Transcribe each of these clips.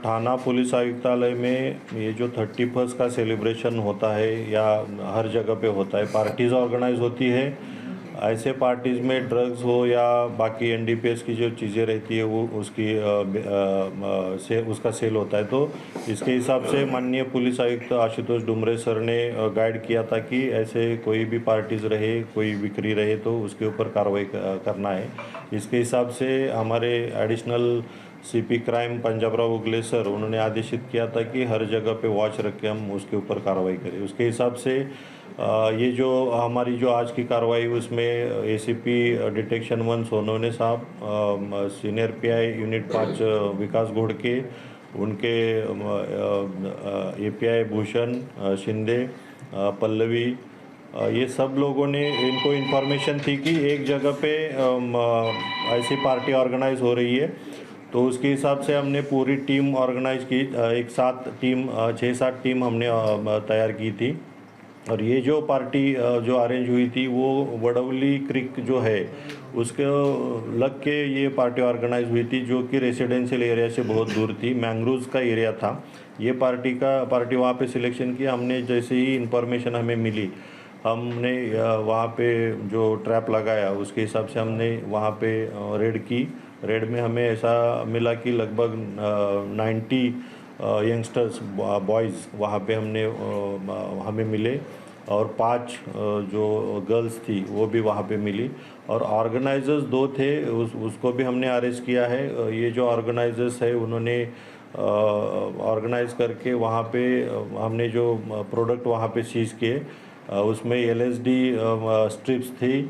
थाना पुलिस आयुक्तालय में ये जो 31 का सेलिब्रेशन होता है या हर जगह पे होता है, पार्टीज़ ऑर्गेनाइज होती है। ऐसे पार्टीज़ में ड्रग्स हो या बाकी एनडीपीएस की जो चीज़ें रहती है वो उसका सेल होता है। तो इसके हिसाब से माननीय पुलिस आयुक्त आशुतोष डुमरे सर ने गाइड किया था कि ऐसे कोई भी पार्टीज़ रहे, कोई बिक्री रहे तो उसके ऊपर कार्रवाई करना है। इसके हिसाब से हमारे एडिशनल सीपी क्राइम पंजाबराव उगले सर उन्होंने आदेशित किया था कि हर जगह पे वॉच रख के हम उसके ऊपर कार्रवाई करें। उसके हिसाब से ये जो हमारी जो आज की कार्रवाई उसमें एसीपी डिटेक्शन 1 सोनवने साहब, सीनियर पीआई यूनिट 5 विकास घोड़के, उनके एपीआई भूषण शिंदे, पल्लवी, ये सब लोगों ने इनको इन्फॉर्मेशन थी कि एक जगह पे ऐसी पार्टी ऑर्गेनाइज हो रही है। तो उसके हिसाब से हमने पूरी टीम ऑर्गेनाइज की, एक साथ टीम 6-7 टीम हमने तैयार की थी। और ये जो पार्टी जो अरेंज हुई थी वो वडवली क्रिक जो है उसके लग के ये पार्टी ऑर्गेनाइज हुई थी, जो कि रेसिडेंशियल एरिया से बहुत दूर थी, मैंग्रोव्स का एरिया था। ये पार्टी वहाँ पे सिलेक्शन किया हमने। जैसे ही इंफॉर्मेशन हमें मिली हमने वहाँ पे जो ट्रैप लगाया उसके हिसाब से हमने वहाँ पे रेड की। रेड में हमें ऐसा मिला कि लगभग 90 यंगस्टर्स बॉयज़ वहाँ पे हमें मिले और 5 जो गर्ल्स थी वो भी वहाँ पे मिली। और ऑर्गेनाइजर्स 2 थे, उसको भी हमने अरेस्ट किया है। ये जो ऑर्गेनाइजर्स है उन्होंने ऑर्गेनाइज करके वहाँ पे हमने जो प्रोडक्ट वहाँ पे सीज किए, उसमें एलएसडी स्ट्रिप्स थी,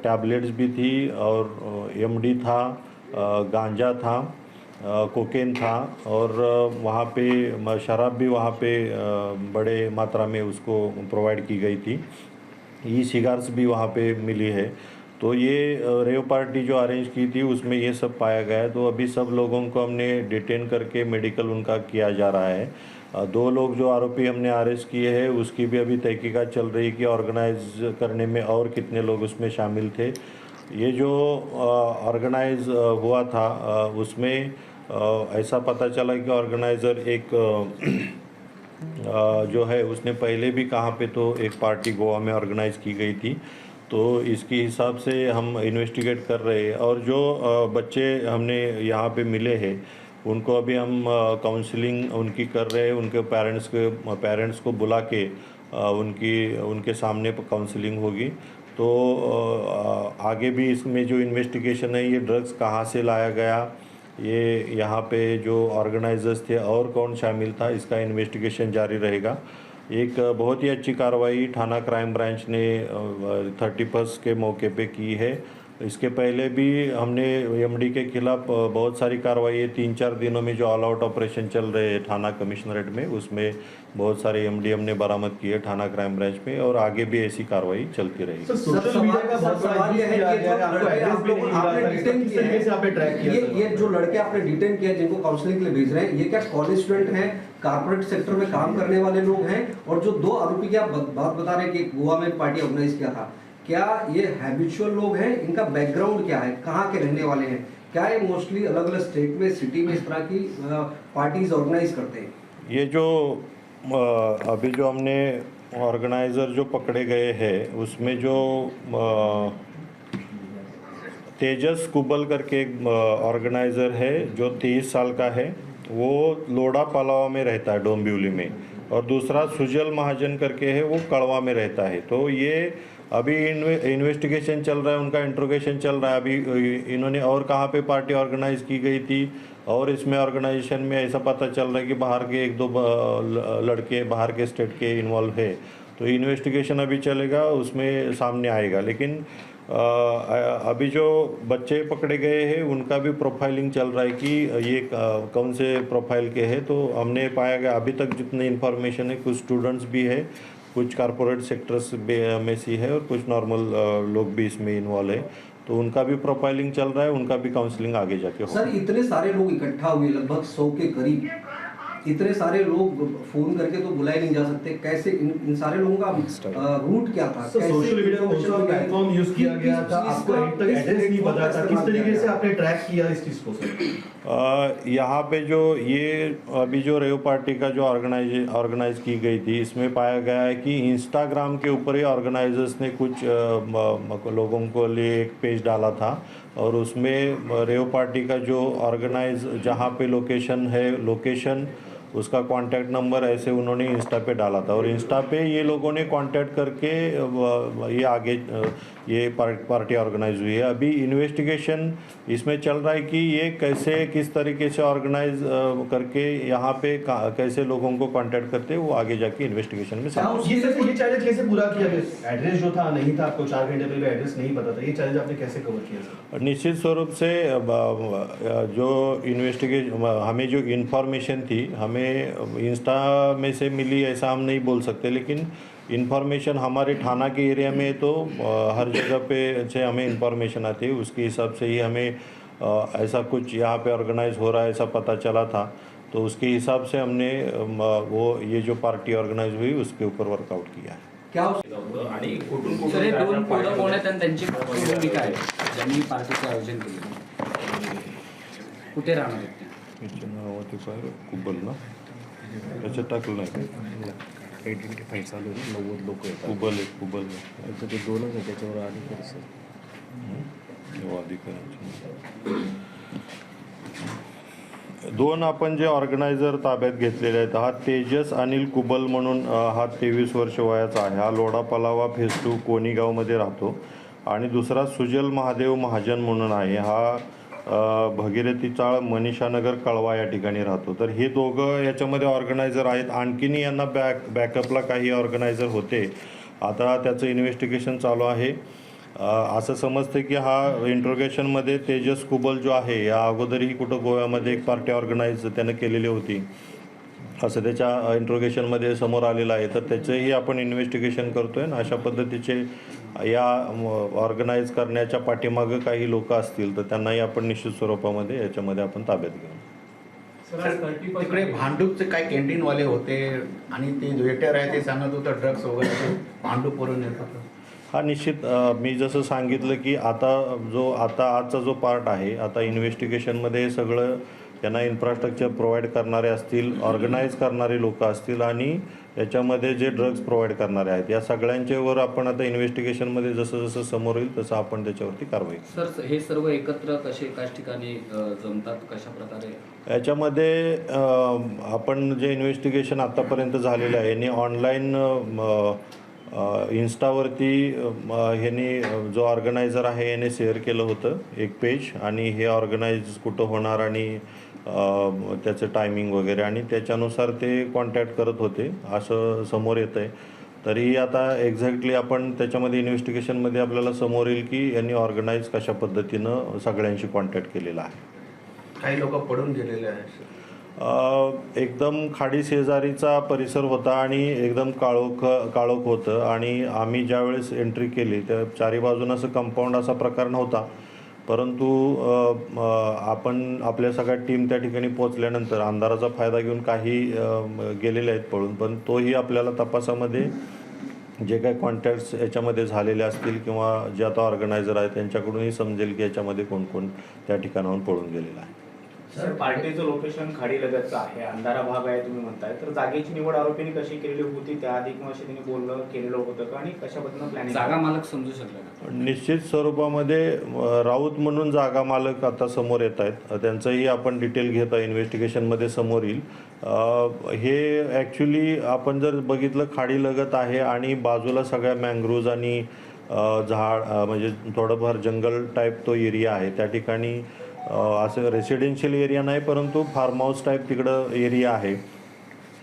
टैबलेट्स भी थी और एमडी था, गांजा था, कोकेन था और वहाँ पे शराब भी वहाँ पे बड़े मात्रा में उसको प्रोवाइड की गई थी। ई सिगार्स भी वहाँ पे मिली है। तो ये रेव पार्टी जो अरेंज की थी उसमें ये सब पाया गया है। तो अभी सब लोगों को हमने डिटेन करके मेडिकल उनका किया जा रहा है। 2 लोग जो आरोपी हमने अरेस्ट किए हैं उसकी भी अभी तहकीकात चल रही कि ऑर्गेनाइज करने में और कितने लोग उसमें शामिल थे। ये जो ऑर्गेनाइज हुआ था उसमें ऐसा पता चला कि ऑर्गेनाइज़र एक जो है उसने पहले भी कहाँ पे तो एक पार्टी गोवा में ऑर्गेनाइज़ की गई थी। तो इसके हिसाब से हम इन्वेस्टिगेट कर रहे हैं। और जो बच्चे हमने यहाँ पे मिले हैं उनको अभी हम काउंसलिंग उनकी कर रहे हैं। उनके पेरेंट्स को बुला के उनके सामने काउंसलिंग होगी। तो आगे भी इसमें जो इन्वेस्टिगेशन है, ये ड्रग्स कहाँ से लाया गया, ये यहाँ पे जो ऑर्गेनाइजर्स थे और कौन शामिल था, इसका इन्वेस्टिगेशन जारी रहेगा। एक बहुत ही अच्छी कार्रवाई थाना क्राइम ब्रांच ने 31 के मौके पे की है। इसके पहले भी हमने एमडी के खिलाफ बहुत सारी कार्रवाई 3-4 दिनों में जो ऑल आउट ऑपरेशन चल रहे हैं थाना कमिश्नरेट में, उसमें बहुत सारे एमडी हमने बरामद किए थाना क्राइम ब्रांच में और आगे भी ऐसी कार्रवाई चलती रहेगी। सोशल मीडिया का बहुत सवाल ये है कि ये जो लड़के आपने डिटेन किया जिनको काउंसलिंग के लिए भेज रहे हैं, ये क्या कॉलेज स्टूडेंट हैं, कारपोरेट सेक्टर में काम करने वाले लोग हैं? और जो 2 आरोपी की आप बात बता रहे हैं कि गोवा में पार्टी ऑर्गेनाइज किया था, क्या ये हैबिचुअल लोग हैं? इनका बैकग्राउंड क्या है, कहाँ के रहने वाले हैं? क्या ये मोस्टली अलग अलग स्टेट में, सिटी में इस तरह की पार्टीज ऑर्गेनाइज करते हैं? ये जो अभी जो हमने ऑर्गेनाइज़र जो पकड़े गए हैं उसमें जो तेजस कुबल करके एक ऑर्गेनाइज़र है जो 23 साल का है, वो लोड़ा पालावा में रहता है डोंबिवली में। और दूसरा सुजल महाजन करके है, वो कड़वा में रहता है। तो ये अभी इन्वेस्टिगेशन चल रहा है, उनका इंट्रोगेशन चल रहा है। अभी इन्होंने और कहाँ पे पार्टी ऑर्गेनाइज की गई थी और इसमें ऑर्गेनाइजेशन में ऐसा पता चल रहा है कि बाहर के 1-2 लड़के बाहर के स्टेट के इन्वॉल्व है। तो इन्वेस्टिगेशन अभी चलेगा, उसमें सामने आएगा। लेकिन अभी जो बच्चे पकड़े गए हैं उनका भी प्रोफाइलिंग चल रहा है कि ये कौन से प्रोफाइल के हैं। तो हमने पाया गया अभी तक जितनी इन्फॉर्मेशन है, कुछ स्टूडेंट्स भी है, कुछ कारपोरेट सेक्टर्स में से है और कुछ नॉर्मल लोग भी इसमें इन्वॉल्व है। तो उनका भी प्रोफाइलिंग चल रहा है, उनका भी काउंसलिंग आगे जाके होगा। सर, इतने सारे लोग इकट्ठा हुए, लगभग 100 के करीब, इतने सारे लोग फोन करके तो बुलाए नहीं जा सकते, कैसे इन सारे लोगों का रूट क्या था? सर, सोशल मीडिया का कौन सा प्लेटफॉर्म यूज किया गया था? आपको अभी तक एड्रेस नहीं पता था, किस तरीके से आपने ट्रैक किया इस चीज को सर? यहाँ पे जो ये अभी जो रेव पार्टी का जो ऑर्गेनाइज की गई थी, इसमें पाया गया है कि इंस्टाग्राम के ऊपर ही ऑर्गेनाइजर्स ने कुछ लोगों को लिए एक पेज डाला था और उसमें रेव पार्टी का जो ऑर्गेनाइज जहाँ पे लोकेशन है, लोकेशन उसका कांटेक्ट नंबर ऐसे उन्होंने इंस्टा पे डाला था और इंस्टा पे ये लोगों ने कांटेक्ट करके ये आगे ये पार्टी ऑर्गेनाइज हुई है। अभी इन्वेस्टिगेशन इसमें चल रहा है कि ये कैसे किस तरीके से ऑर्गेनाइज करके यहाँ पे कैसे लोगों को कांटेक्ट करते हैं, वो आगे जाके इन्वेस्टिगेशन में ये चैलेंज कैसे पूरा किया गया? एड्रेस जो था नहीं था, आपको 4 घंटे पहले एड्रेस नहीं पता था, ये चैलेंज आपने कैसे कवर किया सर? निश्चित स्वरूप से जो इन्वेस्टिगेशन हमें जो इन्फॉर्मेशन थी हमें इंस्टा में से मिली ऐसा हम नहीं बोल सकते, लेकिन इन्फॉर्मेशन हमारे थाना के एरिया में तो हर जगह पे से हमें इन्फॉर्मेशन आती है, उसके हिसाब से ही हमें ऐसा कुछ यहाँ पे ऑर्गेनाइज हो रहा है ऐसा पता चला था, तो उसके हिसाब से हमने वो ये जो पार्टी ऑर्गेनाइज हुई उसके ऊपर वर्कआउट किया है। क्या आणि कुठून हे दोन पोरं कोण आहेत आणि त्यांची भूमिका आहे ज्यांनी पार्टीचं आयोजन केलं? कुठे राहणार आहेत ते? त्याचं नाव ते काय कुबल ना, त्याच्यात टाकलं नाही आयडेंटिफाय चालू आहे, 90 लोक येतात. कुबल आता ते दोनच आहे, त्याच्यावर आधी तरी सर दोन आपण जे ऑर्गनायझर ताब्यात घेतलेले आहेत, हा तेजस अनिल कुबल म्हणून हा 23 वर्ष वयाचा आहे, हा लोढा पलावा फेज 2 कोणीगावमध्ये राहतो आणि दुसरा सुजल महादेव महाजन म्हणून आहे, हा भगीरथी चाळ मनीषानगर कळवा या ठिकाणी राहतो। तर हे दोघं याच्यामध्ये ऑर्गनायझर आहेत, आणखीन यांना बॅकअपला काही ऑर्गनायझर होते, आता त्याचं इन्व्हेस्टिगेशन चालू आहे। असं समजतं की हा इंट्रोगेशनमध्ये तेजस कुबल जो आहे या अगोदरही कुठं गोव्यामध्ये एक पार्टी ऑर्गनाईज त्यानं केलेली होती असं त्याच्या इंट्रोगेशनमध्ये समोर आलेलं आहे, तर त्याचंही आपण इन्व्हेस्टिगेशन करतो आहे आणि अशा पद्धतीचे या ऑर्गनाईज करण्याच्या पाठीमागं काही लोक असतील तर त्यांनाही आपण निश्चित स्वरूपामध्ये याच्यामध्ये आपण ताब्यात घेऊ। तिकडे भांडूपचे काही कॅन्टीनवाले होते आणि ते वेटर आहे ते सांगत होतं ड्रग्स वगैरे भांडूप करून येतात। हा निश्चित मी जसं सांगितलं की आता आजचा जो पार्ट आहे, आता इन्व्हेस्टिगेशनमध्ये हे सगळं त्यांना इन्फ्रास्ट्रक्चर प्रोव्हाइड करणारे असतील, ऑर्गनाईज करणारे लोक असतील आणि याच्यामध्ये जे ड्रग्ज प्रोव्हाइड करणारे आहेत, या सगळ्यांच्यावर आपण आता इन्व्हेस्टिगेशनमध्ये जसं जसं समोर येईल तसं आपण त्याच्यावरती कारवाई करू। सर हे सर्व एकत्र कसे एकाच ठिकाणी जमतात, कशा प्रकारे? याच्यामध्ये आपण जे इन्व्हेस्टिगेशन आत्तापर्यंत झालेलं आहे यांनी ऑनलाईन इंस्टावरती ह्यांनी जो ऑर्गनायझर आहे याने शेअर केलं होतं एक पेज आणि हे ऑर्गनाईज कुठं होणार आणि त्याचं टायमिंग वगैरे आणि त्याच्यानुसार ते कॉन्टॅक्ट करत होते असं समोर येतं आहे। तरी आता एक्झॅक्टली आपण त्याच्यामध्ये इन्व्हेस्टिगेशनमध्ये आपल्याला समोर येईल की यांनी ऑर्गनाईज कशा पद्धतीनं सगळ्यांशी कॉन्टॅक्ट केलेला आहे। काही लोक पडून गेलेले आहेत, एकदम खाडी शेजारीचा परिसर होता आणि एकदम काळोख होतं आणि आम्ही ज्यावेळेस एंट्री केली त्या चारी बाजूनं असं कंपाऊंड असा प्रकार नव्हता, परंतु आपण आपल्या सगळ्या टीम त्या ठिकाणी पोहोचल्यानंतर अंधाराचा फायदा घेऊन काही गेलेले आहेत पळून, पण तोही आपल्याला तपासामध्ये जे काही कॉन्टॅक्ट्स याच्यामध्ये झालेले असतील किंवा जे आता ऑर्गनायझर आहेत त्यांच्याकडूनही समजेल की याच्यामध्ये कोण कोण त्या ठिकाणाहून पळून गेलेलं आहे। सर पार्टीचं लोकेशन खाडी लगतचं आहे, अंधारा भाग आहे तुम्ही म्हणताय, तर जागेची निवड आरोपींनी कशी केलेली होती, त्याआधी किंवा अशी त्यांनी केलेलं होतं का आणि कशा पद्धतीनं प्लॅनिंग? जागा मालक समजू शकला का? निश्चित स्वरूपामध्ये राऊत म्हणून जागा मालक आता समोर येत आहेत, त्यांचंही आपण डिटेल घेत आहे, इन्व्हेस्टिगेशनमध्ये समोर येईल। हे ॲक्च्युली आपण जर बघितलं खाडी लगत आहे आणि बाजूला सगळ्या मँग्रोव्ज आणि झाड म्हणजे थोडंफार जंगल टाईप तो एरिया आहे, त्या ठिकाणी असं रेसिडेन्शियल एरिया नाही परंतु फार्म हाऊस टाईप तिकडं एरिया आहे।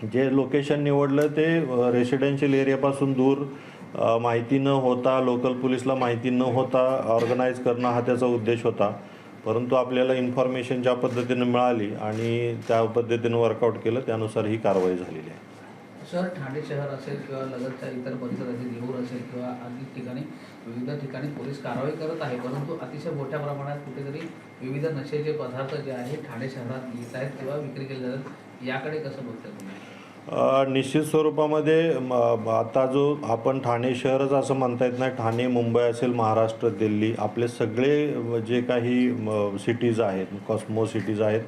जे लोकेशन निवडलं ते रेसिडेन्शियल एरियापासून दूर माहिती न होता, लोकल पोलिसला माहिती न होता ऑर्गनाईज करणं हा त्याचा उद्देश होता, परंतु आपल्याला इन्फॉर्मेशन ज्या पद्धतीनं मिळाली आणि त्या पद्धतीनं वर्कआउट केलं त्यानुसार ही कारवाई झालेली आहे। सर ठाणे शहर असेल किंवा लगतच्या इतर परिसर असेल, येऊर असेल किंवा अनेक ठिकाणी विविध ठिकाणी पोलीस कारवाई करत आहे, परंतु अतिशय मोठ्या प्रमाणात कुठेतरी विविध नशेचे पदार्थ जे आहेत ठाणे शहरात येत आहेत किंवा विक्री केले जातात, याकडे कसं बघताय तुम्ही? निश्चित स्वरूपामध्ये आता जो आपण ठाणे शहरच असं म्हणता येत नाही, ठाणे, मुंबई असेल, महाराष्ट्र, दिल्ली, आपले सगळे जे काही सिटीज आहेत, कॉस्मो सिटीज आहेत,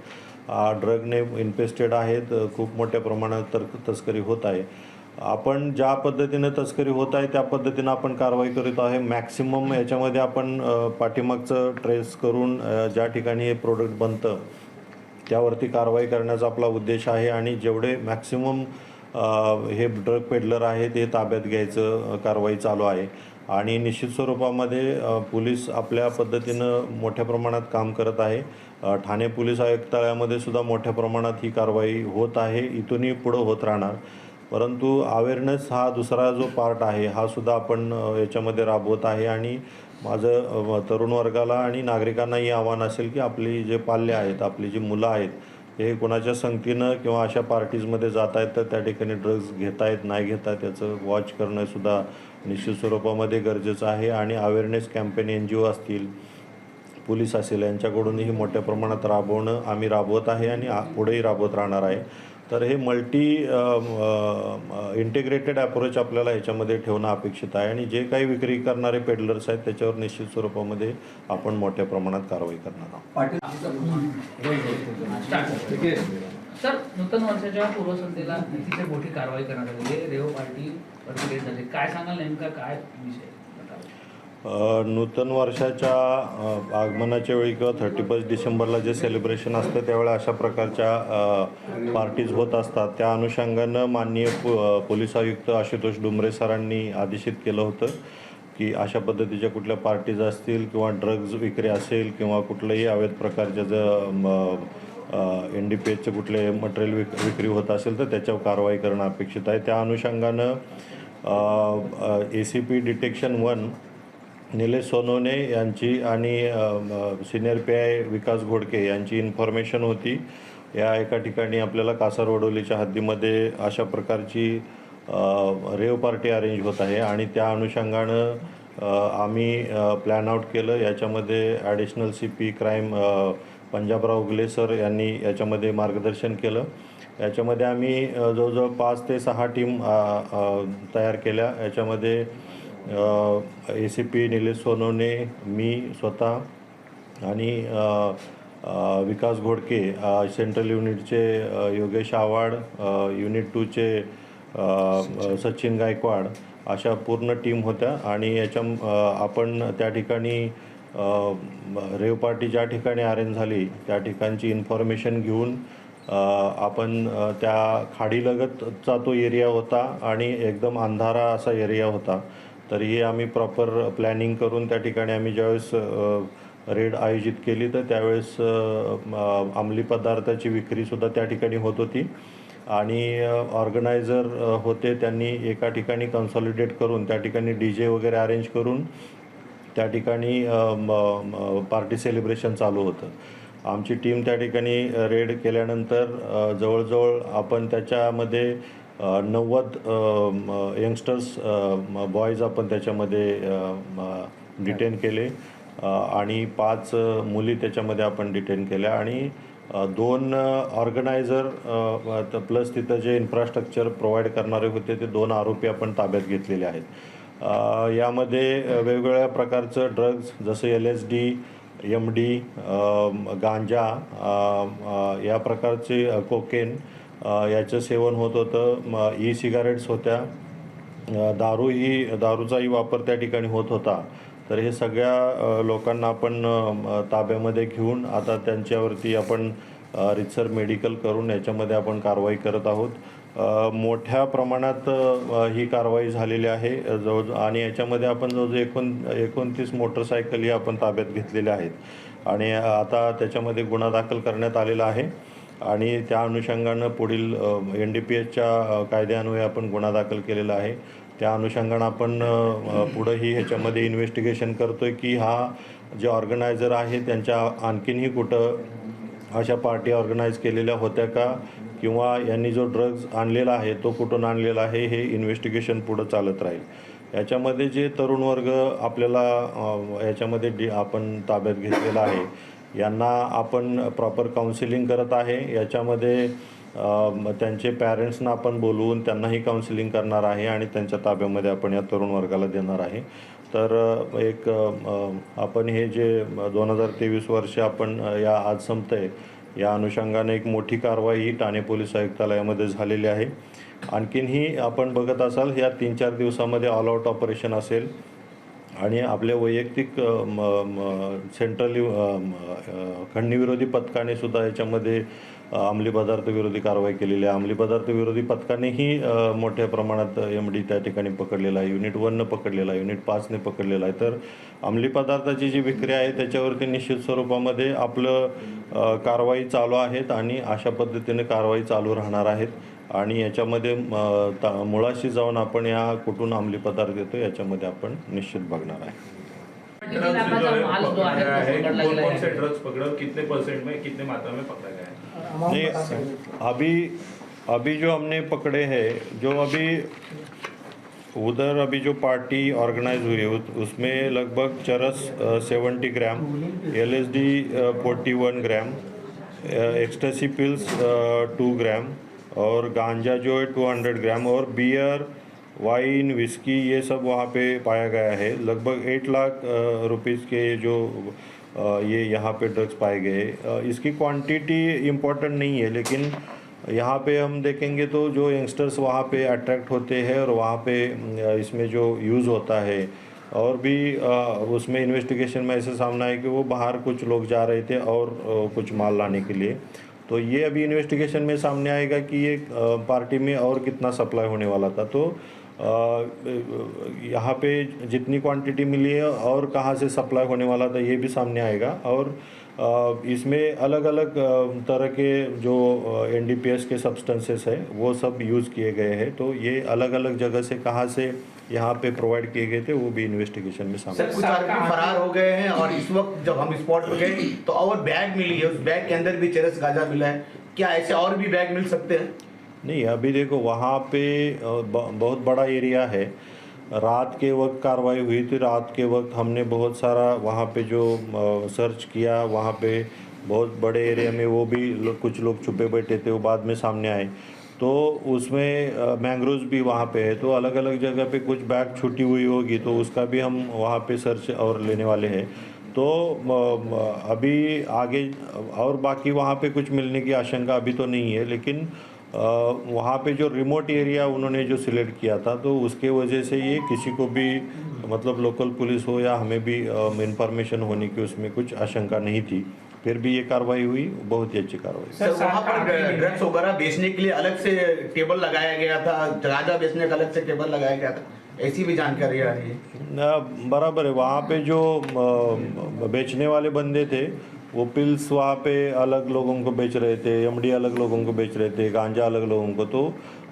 ड्रगने इन्फेस्टेड आहेत, खूप मोठ्या प्रमाणात तस्करी होत आहे. आपण ज्या पद्धतीनं तस्करी होत आहे त्या पद्धतीनं आपण कारवाई करीत आहे. मॅक्सिमम याच्यामध्ये आपण पाठीमागचं ट्रेस करून ज्या ठिकाणी हे प्रोडक्ट बनतं त्यावरती कारवाई करण्याचा आपला उद्देश आहे आणि जेवढे मॅक्सिमम हे ड्रग पेडलर आहेत ते ताब्यात घ्यायचं कारवाई चालू आहे. आणि निश्चित स्वरूपामध्ये पोलीस आपल्या पद्धतीनं मोठ्या प्रमाणात काम करत आहे. ठाणे पोलीस आयुक्तालयामध्ये सुद्धा मोठ्या प्रमाणात ही कारवाई होत आहे, इथूनही पुढं होत राहणार. परंतु अवेअरनेस हा दुसरा जो पार्ट आहे हा सुद्धा आपण याच्यामध्ये राबवत आहे. आणि माझं तरुण वर्गाला आणि नागरिकांनाही आव्हान असेल की आपली जे पाल्य आहेत, आपली जी मुलं आहेत, हे कोणाच्या संगतीनं किंवा अशा पार्टीजमध्ये जात आहेत तर त्या ठिकाणी ड्रग्ज घेत आहेत नाही घेत आहेत याचं वॉच करणं सुद्धा निश्चित स्वरूपामध्ये गरजेचं आहे. आणि अवेअरनेस कॅम्पेन NGO असतील, पोलीस असेल, यांच्याकडूनही मोठ्या प्रमाणात आम्ही राबवत आहे आणि पुढेही राबवत राहणार आहे. तर हे इंटिग्रेटेड अप्रोच आपल्याला ह्याच्यामध्ये ठेवणं अपेक्षित आहे. आणि जे काही विक्री करणारे पेडलर्स आहेत त्याच्यावर निश्चित स्वरूपामध्ये आपण मोठ्या प्रमाणात कारवाई करणार आहोत. पाटील सर, नूतन वर्षाच्या पूर्वसंध्येला अतिशय मोठी कारवाई करण्यात आली आहे. रेव पार्टी रेड झाली, काय सांगाल, नेमका काय विषय? नूतन वर्षाच्या आगमनाच्या वेळी किंवा 31 डिसेंबरला जे सेलिब्रेशन असतं त्यावेळेला अशा प्रकारच्या पार्टीज होत असतात. त्या अनुषंगानं माननीय पोलीस आयुक्त आशुतोष डुमरे सरांनी आदेशित केलं होतं की अशा पद्धतीच्या कुठल्या पार्टीज असतील किंवा ड्रग्ज विक्री असेल किंवा कुठल्याही अवैध प्रकारच्या जर NDPSचं कुठले मटेरियल विक्री होत असेल तर त्याच्यावर कारवाई करणं अपेक्षित आहे. त्या अनुषंगानं ACP डिटेक्शन 1 निलेश सोनवणे यांची आणि सिनियर PI विकास घोडके यांची इन्फॉर्मेशन होती. या एका ठिकाणी आपल्याला कासारवडोलीच्या हद्दीमध्ये अशा प्रकारची रेव पार्टी अरेंज होत आहे आणि त्या अनुषंगानं आम्ही प्लॅन आउट केलं. याच्यामध्ये ॲडिशनल CP क्राईम पंजाबराव उगले सर यांनी याच्यामध्ये मार्गदर्शन केलं. याच्यामध्ये आम्ही जवळजवळ 5 ते 6 टीम तयार केल्या. याच्यामध्ये ACP निलेश सोनवणे, मी स्वतः आणि विकास घोडके, सेंट्रल युनिटचे योगेश आव्हाड, युनिट 2चे सचिन गायकवाड, अशा पूर्ण टीम होत्या. आणि आपण त्या ठिकाणी रेव पार्टी ज्या ठिकाणी अरेंज झाली त्या ठिकाणची इन्फॉर्मेशन घेऊन आपण त्या खाडीलगतचा तो एरिया होता आणि एकदम अंधारा असा एरिया होता. तरीही आम्ही प्रॉपर प्लॅनिंग करून त्या ठिकाणी आम्ही ज्यावेळेस रेड आयोजित केली तर त्यावेळेस अंमली पदार्थाची विक्रीसुद्धा त्या ठिकाणी होत होती. आणि ऑर्गनायझर होते त्यांनी एका ठिकाणी कन्सॉलिडेट करून त्या ठिकाणी DJ वगैरे अरेंज करून त्या ठिकाणी पार्टी सेलिब्रेशन चालू होतं. आमची टीम त्या ठिकाणी रेड केल्यानंतर जवळजवळ आपण त्याच्यामध्ये 90 यंगस्टर्स बॉयज आपण त्याच्यामध्ये डिटेन केले आणि 5 मुली त्याच्यामध्ये आपण डिटेन केल्या आणि 2 ऑर्गनायझर प्लस तिथं जे इन्फ्रास्ट्रक्चर प्रोव्हाइड करणारे होते ते 2 आरोपी आपण ताब्यात घेतलेले आहेत. यामध्ये वेगवेगळ्या प्रकारचं ड्रग्ज जसं LSD, MD, गांजा, या प्रकारचे कोकेन याचं सेवन होत होतं. E-सिगारेट्स होत्या, दारूचाही वापर त्या ठिकाणी होत होता. तर हे सगळ्या लोकांना आपण ताब्यामध्ये घेऊन आता त्यांच्यावरती आपण रितसर मेडिकल करून याच्यामध्ये आपण कारवाई करत आहोत. मोठ्या प्रमाणात ही कारवाई झालेली आहे आणि याच्यामध्ये आपण जवळजवळ 29 मोटरसायकलही आपण ताब्यात घेतलेल्या आहेत आणि आता त्याच्यामध्ये गुन्हा दाखल करण्यात आलेला आहे. आणि त्या अनुषंगानं पुढील NDPSच्या कायद्यान्वये आपण गुन्हा दाखल केलेला आहे. त्या अनुषंगानं आपण पुढंही ह्याच्यामध्ये इन्व्हेस्टिगेशन करतो आहे की हा जे ऑर्गनायझर आहे त्यांच्या आणखीनही कुठं अशा पार्टी ऑर्गनाईज केलेल्या होत्या का किंवा यांनी जो ड्रग्ज आणलेला आहे तो कुठून आणलेला आहे हे इन्व्हेस्टिगेशन पुढं चालत राहील. याच्यामध्ये जे तरुण वर्ग आपल्याला याच्यामध्ये आपण ताब्यात घेतलेला आहे यांना आपण प्रॉपर काउन्सिलिंग करत आहे. याच्यामध्ये त्यांचे पॅरेंट्सना आपण बोलवून त्यांनाही काउन्सिलिंग करणार आहे आणि त्यांच्या ताब्यामध्ये आपण या तरुण वर्गाला देणार आहे. तर एक आपण हे जे 2023 वर्ष आपण या आज संपतंय या अनुषंगाने एक मोठी कारवाई ठाणे पोलीस आयुक्तालयामध्ये झालेली आहे. आणखीनही आपण बघत असाल ह्या 3-4 दिवसामध्ये ऑल आउट ऑपरेशन असेल आणि आपल्या वैयक्तिक सेंट्रल खंडणीविरोधी पथकाने सुद्धा याच्यामध्ये अंमली पदार्थ विरोधी कारवाई केलेली आहे. अंमली पदार्थ विरोधी पथकानेही मोठ्या प्रमाणात MD त्या ठिकाणी पकडलेला आहे. युनिट 1 पकडलेला आहे, युनिट 5 पकडलेला आहे. तर अंमली पदार्थाची जी विक्री आहे त्याच्यावरती निश्चित स्वरूपामध्ये आपलं कारवाई चालू आहेत आणि अशा पद्धतीने कारवाई चालू राहणार आहेत. आणि याच्यामध्ये मुळाशी जाऊन आपण या कुठून अंमली पदार्थ येतो याच्यामध्ये आपण निश्चित बघणार आहे. किती लाखाचा माल जो आहे तो पकडला गेला कौन से आहे? ड्रग्स पकड़ा, कितने परसेंट में, कितने मात्रा में पकड़ा गया है? नहीं, अभी जो हमने पकड़े हैं, जो अभी जो पार्टी ऑर्गेनाइज हुई है उसमें लगभग चरस 70 ग्राम, LSD 41 ग्राम, एक्सटेसी पिल्स 2 ग्राम और गांजा जो है 200 ग्राम और बियर, वाइन, विस्की ये सब वहाँ पे पाया गया है. लगभग 8 लाख रुपीस के जो ये यहाँ पे ड्रग्स पाए गए. इसकी क्वांटिटी इम्पोर्टेंट नहीं है, लेकिन यहाँ पे हम देखेंगे तो जो यंगस्टर्स वहाँ पे अट्रैक्ट होते हैं और वहाँ पे इसमें जो यूज़ होता है और भी उसमें इन्वेस्टिगेशन में ऐसे सामना है कि वो बाहर कुछ लोग जा रहे थे और कुछ माल लाने के लिए. तो ये अभी इन्वेस्टिगेशन में सामने आएगा कि ये पार्टी में और कितना सप्लाई होने वाला था. तो यहाँ पे जितनी क्वांटिटी मिली है और कहाँ से सप्लाई होने वाला था ये भी सामने आएगा. और इसमें अलग अलग तरह के जो NDPS के सब्सटेंसेस है वो सब यूज़ किए गए हैं. तो ये अलग अलग जगह से कहाँ से यहाँ पे प्रोवाइड किए गए थे वो भी इन्वेस्टिगेशन में सामने. सर कुछ आरोपी फरार हो गए हैं और इस वक्त जब हम स्पॉट पे गए तो और बैग मिली है, उस बैग के अंदर भी चरस गांजा मिला है. क्या ऐसे और भी बैग मिल सकते हैं? नहीं, अभी देखो वहाँ पे बहुत बड़ा एरिया है. रात के वक्त कार्रवाई हुई थी. रात के वक्त हमने बहुत सारा वहाँ पे जो सर्च किया, वहाँ पे बहुत बड़े एरिया में वो भी कुछ लोग छुपे बैठे थे, वो बाद में सामने आए. तो उसमें मैंग्रोव्स भी वहाँ पे है. तो अलग अलग जगह पे कुछ बैग छूटी हुई होगी तो उसका भी हम वहाँ पे सर्च और लेने वाले हैं. तो अभी आगे और बाकी वहाँ पे कुछ मिलने की आशंका अभी तो नहीं है, लेकिन वहाँ पे जो रिमोट एरिया उन्होंने जो सिलेक्ट किया था तो उसके वजह से ये किसी को भी मतलब लोकल पुलिस हो या हमें भी इंफॉर्मेशन होने की उसमें कुछ आशंका नहीं थी. फिर भी ये कार्रवाई हुई, बहुत ही अच्छी कार्रवाई. सर वहाँ पर ड्रग्स वगैरह बेचने के लिए अलग से टेबल लगाया गया था, गांजा बेचने का अलग से टेबल लगाया गया था, ऐसी भी जानकारी आ रही है? बराबर है. वहाँ पे जो बेचने वाले बंदे थे वो पिल्स वहाँ पे अलग लोगों को बेच रहे थे, MD अलग लोगों को बेच रहे थे, गांजा अलग लोगों को. तो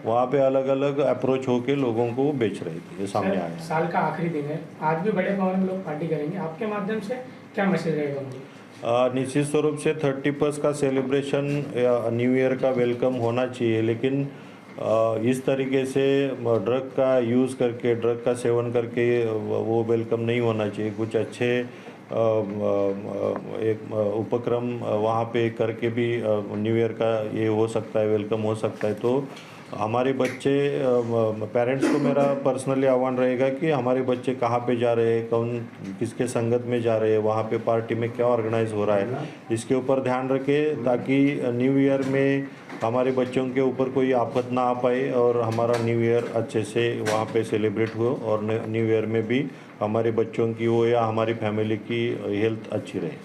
वहाँ पे अलग अलग अप्रोच होके लोगों को बेच रहे थे. ये सामने आया. साल का आखिरी दिन है, आज भी बड़े पैमाने में लोग पार्टी करेंगे, आपके माध्यम से क्या मैसेज रहेगा उनको? निश्चित स्वरूप से 31 का सेलिब्रेशन न्यू ईयर का वेलकम होना चाहिए, लेकिन इस तरीके से ड्रग का यूज़ करके, ड्रग का सेवन करके वो वेलकम नहीं होना चाहिए. कुछ अच्छे एक उपक्रम वहाँ पे करके भी न्यू ईयर का ये हो सकता है, वेलकम हो सकता है. तो हमारे बच्चे, पेरेंट्स को मेरा पर्सनली आह्वान रहेगा कि हमारे बच्चे कहाँ पे जा रहे हैं, कौन किसके संगत में जा रहे हैं, वहाँ पे पार्टी में क्या ऑर्गेनाइज हो रहा है, इसके ऊपर ध्यान रखें ताकि न्यू ईयर में हमारे बच्चों के ऊपर कोई आफत ना आ पाए और हमारा न्यू ईयर अच्छे से वहाँ पे सेलिब्रेट हो और न्यू ईयर में भी हमारे बच्चों की हो या हमारी फॅमिली की हेल्थ अच्छी रहे.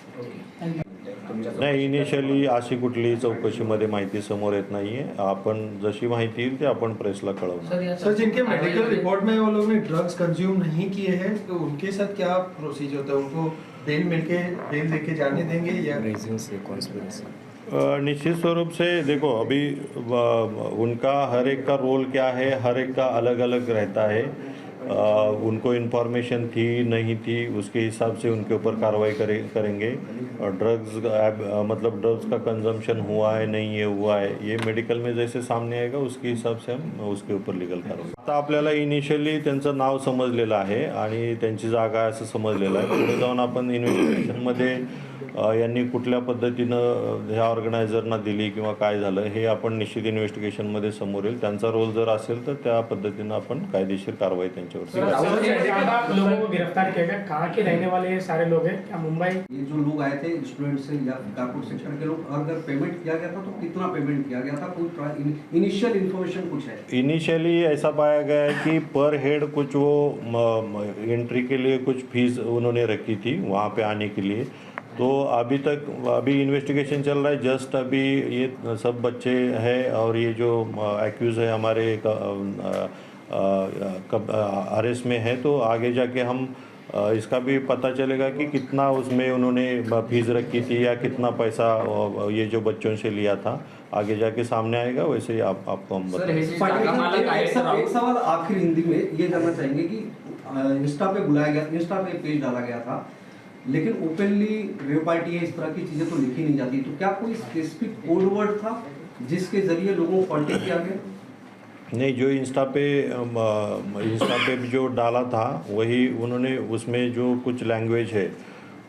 नाही, इनिशियली अशी कुठलीही चौकशीमध्ये माहिती समोर येत नाही आहे. आपण जशी माहिती येईल ती आपण प्रेसला कळवू. सर जिनके मेडिकल रिपोर्ट में वो लोग ने ड्रग्स कंज्यूम नहीं किए हैं तो उनके साथ क्या प्रोसीजर होता है? उनको बेल देके जाने देंगे या निश्चित स्वरूप से देखो अभी उनका हर एक का रोल क्या है, हर एक का अलग अलग रहता है. उनको इन्फॉर्मेशन थी नहीं थी उसके हिसाब से उनके ऊपर कार्रवाई करेंगे. ड्रग्स मतलब ड्रग्स का कंजम्पशन हुआ है नहीं है हुआ है ये मेडिकल में जैसे सामने आएगा उसके हिसाब से हम उसके ऊपर लीगल कार्रवाई. आता आपल्याला इनिशियली त्यांचं नाव समजलेलं आहे आणि त्यांची जागा असं समजलेलं आहे. पुढे जाऊन आपण इन्व्हेस्टिगेशनमध्ये यांनी कुठल्या पद्धतीनं ह्या ऑर्गनायझरना दिली किंवा काय झालं हे आपण निश्चित इन्व्हेस्टिगेशनमध्ये समोर येईल. त्यांचा रोल जर असेल तर त्या पद्धतीनं आपण कायदेशीर कारवाई त्यांच्यावरती सर, करू. सबसे ज्यादा लोगों को गिरफ्तार किया गया, कहाँ के रहने वाले ये सारे लोग हैं? क्या मुंबई? ये जो लोग आए थे स्टूडेंट से या कारपोरेट सेक्टर के लोग, अगर पेमेंट किया गया था तो कितना पेमेंट किया गया था? कोई इनिशियल इन्फॉर्मेशन कुछ है? इनिशियली ऐसा पाया गया है कि पर हेड कुछ वो एंट्री के लिए कुछ फीस उन्होंने रखी थी वहाँ पे आने के लिए. तो अभी इन्वेस्टिगेशन चल रहा है. जस्ट अभी ये सब बच्चे हैं और ये जो एक्यूज़ है हमारे अरेस्ट में है. तो आगे जाके हम इसका भी पता चलेगा कि कितना उसमें उन्होंने फीस रखी थी या कितना पैसा ये जो बच्चों से लिया था. आगे जाके सामने आएगा. वैसे ही आपको हम सर, बताएंगे. हे जे जागा मालक आहेत तर एक सवाल आखिर हिंदी में ये जानना चाहेंगे कि इंस्टा पे बुलाया गया, इंस्टा पे पेज डाला गया था, लेकिन ओपनली रेव पार्टी है, इस तरह की चीजें तो लिखी नहीं जाती. तो क्या कोई स्पेसिफिक कोड वर्ड था जिसके जरिए लोगों को कांटेक्ट किया गया? नहीं, जो इंस्टा पे जो डाला था वही उन्होंने उसमें जो कुछ लैंग्वेज है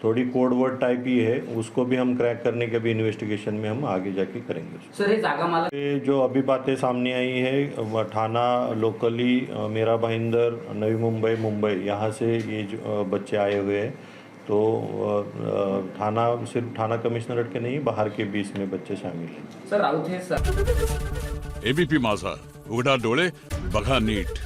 थोड़ी कोड वर्ड टाइप ही है. उसको भी हम क्रैक करने के भी इन्वेस्टिगेशन में हम आगे जाके करेंगे. सर, हे जागा मालक ये जो अभी बातें सामने आई है थाना लोकली मेरा भाईंदर नवी मुंबई मुंबई यहाँ से ये जो बच्चे आए हुए हैं. तो थाना सिर्फ थाना कमिश्नरेट के नहीं बाहर के 20 में बच्चे शामिल हैं. सर, राऊत हे सर एबीपी माझा, उघडा डोळे बघा नीट.